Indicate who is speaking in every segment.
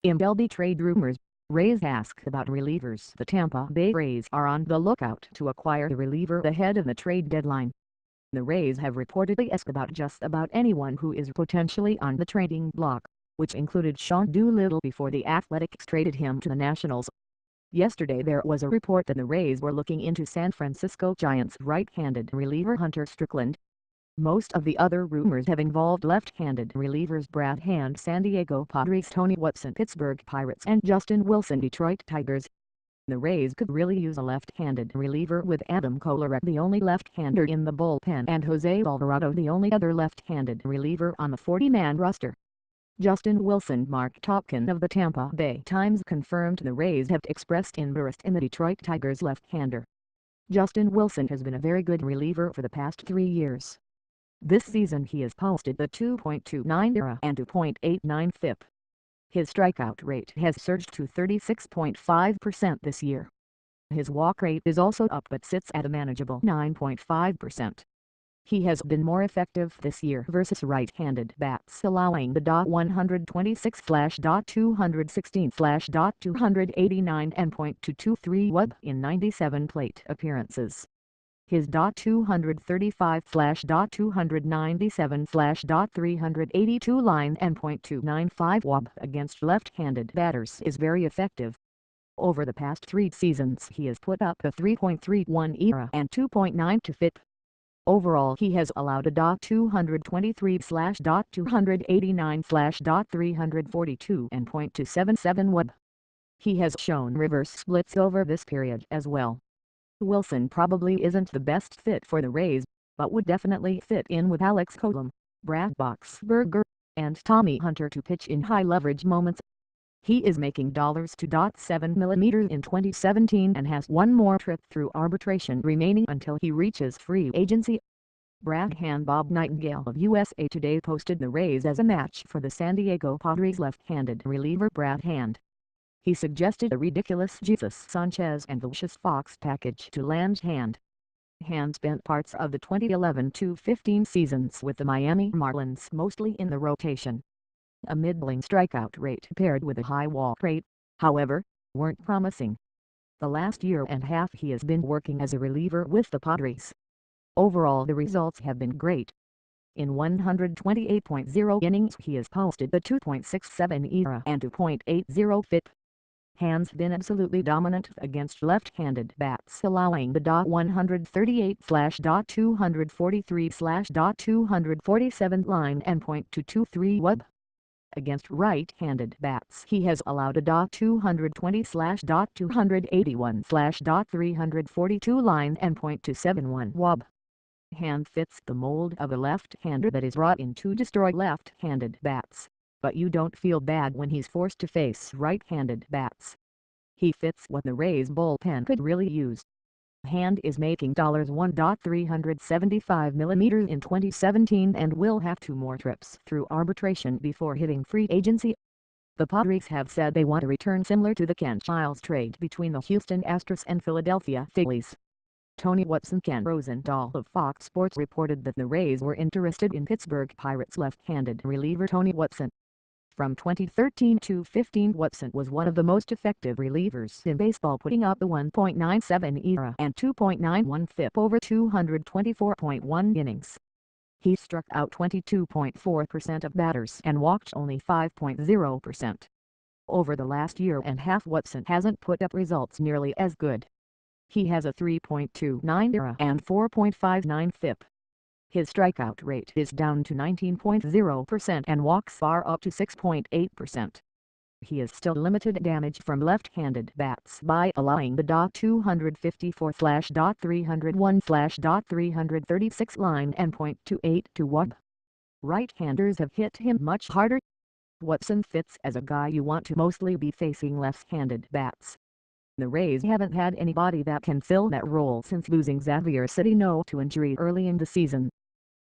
Speaker 1: MLB Trade Rumors, Rays ask about relievers. The Tampa Bay Rays are on the lookout to acquire the reliever ahead of the trade deadline. The Rays have reportedly asked about just about anyone who is potentially on the trading block, which included Sean Doolittle before the Athletics traded him to the Nationals. Yesterday there was a report that the Rays were looking into San Francisco Giants right-handed reliever Hunter Strickland. Most of the other rumors have involved left-handed relievers Brad Hand, San Diego Padres, Tony Watson, Pittsburgh Pirates, and Justin Wilson, Detroit Tigers. The Rays could really use a left-handed reliever, with Adam Kolarek the only left-hander in the bullpen and Jose Alvarado the only other left-handed reliever on the 40-man roster. Justin Wilson. Mark Topkin of the Tampa Bay Times confirmed the Rays have expressed interest in the Detroit Tigers left-hander. Justin Wilson has been a very good reliever for the past 3 years. This season he has posted a 2.29 ERA and 2.89 FIP. His strikeout rate has surged to 36.5% this year. His walk rate is also up but sits at a manageable 9.5%. He has been more effective this year versus right-handed bats, allowing the .126/.216/.289 and .223 WAR in 97 plate appearances. His .235/.297/.382 line and .295 WAR against left-handed batters is very effective. Over the past 3 seasons he has put up a 3.31 ERA and 2.92 FIP. Overall he has allowed a .223/.289/.342 and .277 WAR. He has shown reverse splits over this period as well. Wilson probably isn't the best fit for the Rays, but would definitely fit in with Alex Colom, Brad Boxberger, and Tommy Hunter to pitch in high-leverage moments. He is making $2.7 million in 2017 and has one more trip through arbitration remaining until he reaches free agency. Brad Hand. Bob Nightingale of USA Today posted the Rays as a match for the San Diego Padres left-handed reliever Brad Hand. He suggested a ridiculous Jesus Sanchez and Lucius Fox package to land Hand. Hand spent parts of the 2011-15 seasons with the Miami Marlins, mostly in the rotation. A middling strikeout rate paired with a high walk rate, however, weren't promising. The last year and a half he has been working as a reliever with the Padres. Overall the results have been great. In 128.0 innings he has posted a 2.67 ERA and 2.80 FIP. Hand's been absolutely dominant against left-handed bats, allowing the .138/.243/.247 line and .223 WAR. Against right-handed bats he has allowed a .220/.281/.342 line and .271 WAR. Hand fits the mold of a left-hander that is brought in to destroy left-handed bats, but you don't feel bad when he's forced to face right-handed bats. He fits what the Rays bullpen could really use. Hand is making $1.375 million in 2017 and will have 2 more trips through arbitration before hitting free agency. The Padres have said they want a return similar to the Ken Giles trade between the Houston Astros and Philadelphia Phillies. Tony Watson. Ken Rosenthal of Fox Sports reported that the Rays were interested in Pittsburgh Pirates left-handed reliever Tony Watson. From 2013-15 Watson was one of the most effective relievers in baseball, putting up a 1.97 ERA and 2.91 FIP over 224.1 innings. He struck out 22.4% of batters and walked only 5.0%. Over the last year and a half Watson hasn't put up results nearly as good. He has a 3.29 ERA and 4.59 FIP. His strikeout rate is down to 19.0% and walks are up to 6.8%. He is still limited damage from left-handed bats by allowing the .254/.301/.336 line and .282 WAR. Right-handers have hit him much harder. Watson fits as a guy you want to mostly be facing left-handed bats. The Rays haven't had anybody that can fill that role since losing Xavier Cedeno to injury early in the season.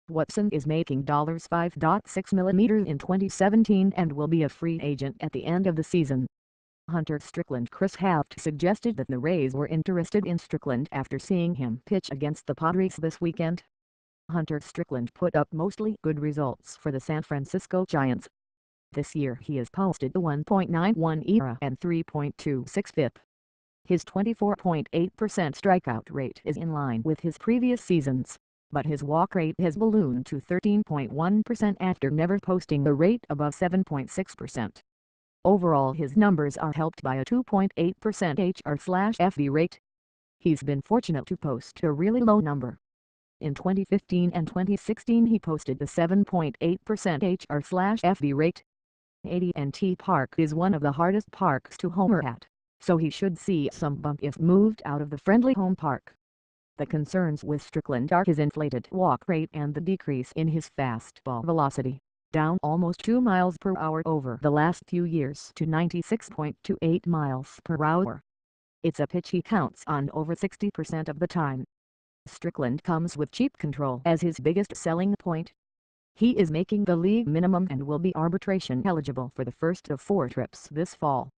Speaker 1: Watson is making $5.6 million in 2017 and will be a free agent at the end of the season. Hunter Strickland. Chris Haft suggested that the Rays were interested in Strickland after seeing him pitch against the Padres this weekend. Hunter Strickland put up mostly good results for the San Francisco Giants. This year he has posted a 1.91 ERA and 3.26 FIP. His 24.8% strikeout rate is in line with his previous seasons, but his walk rate has ballooned to 13.1% after never posting a rate above 7.6%. Overall his numbers are helped by a 2.8% HR/FV rate. He's been fortunate to post a really low number. In 2015 and 2016 he posted a 7.8% HR/FV rate. AT&T Park is one of the hardest parks to homer at, so he should see some bump if moved out of the friendly home park. The concerns with Strickland are his inflated walk rate and the decrease in his fastball velocity, down almost 2 miles per hour over the last few years to 96.28 miles per hour. It's a pitch he counts on over 60% of the time. Strickland comes with cheap control as his biggest selling point. He is making the league minimum and will be arbitration eligible for the first of 4 trips this fall.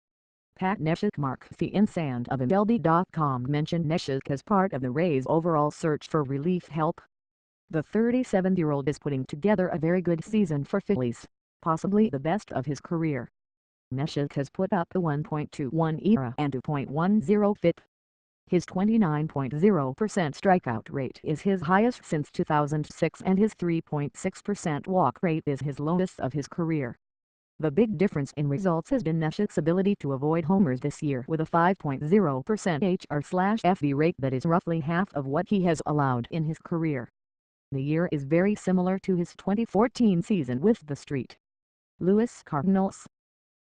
Speaker 1: Pat Neshek. Mark Feinsand of MLB.com mentioned Neshek as part of the Rays' overall search for relief help. The 37-year-old is putting together a very good season for Phillies, possibly the best of his career. Neshek has put up a 1.21 ERA and 2.10 FIP. His 29.0% strikeout rate is his highest since 2006 and his 3.6% walk rate is his lowest of his career. The big difference in results has been Neshek's ability to avoid homers this year with a 5.0% HR/FV rate that is roughly half of what he has allowed in his career. The year is very similar to his 2014 season with the St. Louis Cardinals.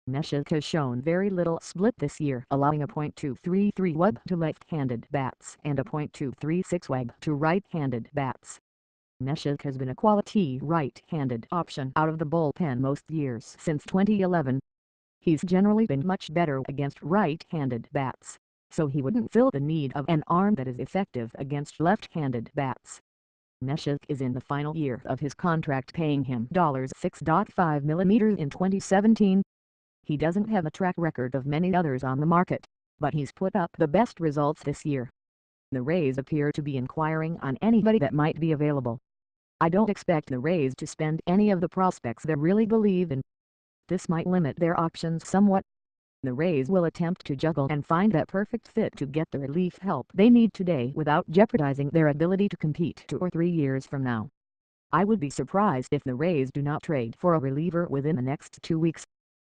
Speaker 1: Neshek has shown very little split this year, allowing a .233 WAB to left-handed bats and a .236 WAB to right-handed bats. Neshek has been a quality right-handed option out of the bullpen most years since 2011. He's generally been much better against right-handed bats, so he wouldn't fill the need of an arm that is effective against left-handed bats. Neshek is in the final year of his contract, paying him $6.5 million in 2017. He doesn't have a track record of many others on the market, but he's put up the best results this year. The Rays appear to be inquiring on anybody that might be available. I don't expect the Rays to spend any of the prospects they really believe in. This might limit their options somewhat. The Rays will attempt to juggle and find that perfect fit to get the relief help they need today without jeopardizing their ability to compete 2 or 3 years from now. I would be surprised if the Rays do not trade for a reliever within the next 2 weeks.